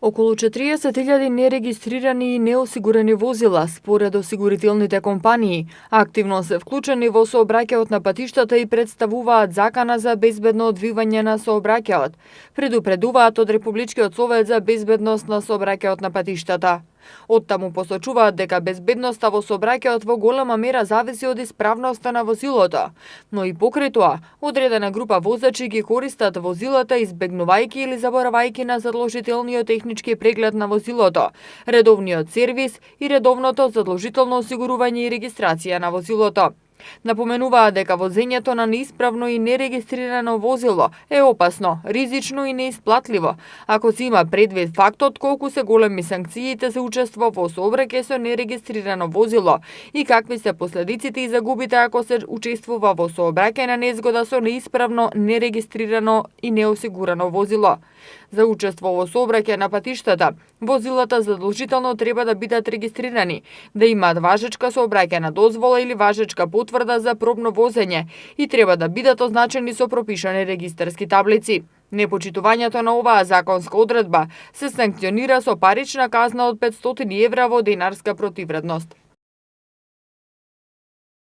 Околу 40.000 нерегистрирани и неосигурени возила, според осигурителните компании, активно се вклучени во сообраќајот на патиштата и представуваат закана за безбедно одвивање на сообраќајот, предупредуваат од Републичкиот совет за безбедност на сообраќајот на патиштата. Оттаму посочуваат дека безбедноста во сообраќајот во голема мера зависи од исправноста на возилото, но и покрај тоа, одредена група возачи ги користат возилата избегнувајќи или заборавајќи на задолжителниот технички преглед на возилото, редовниот сервис и редовното задолжително осигурување и регистрација на возилото. Напоменуваат дека возењето на неисправно и нерегистрирано возило е опасно, ризично и неисплатливо, ако се има предвид фактот колку се големи санкциите за учество во сообраќај со нерегистрирано возило и какви се последиците и загубите ако се учествува во сообраќај на незгода со неисправно, нерегистрирано и неосигурано возило. За учество во сообраќај на патиштата, возилата задолжително треба да бидат регистрирани, да имаат важечка сообраќајна дозвола или важечка потврда за пробно возење и треба да бидат означени со пропишани регистарски таблици. Непочитувањето на оваа законска одредба се санкционира со парична казна од 500 евра во денарска противредност.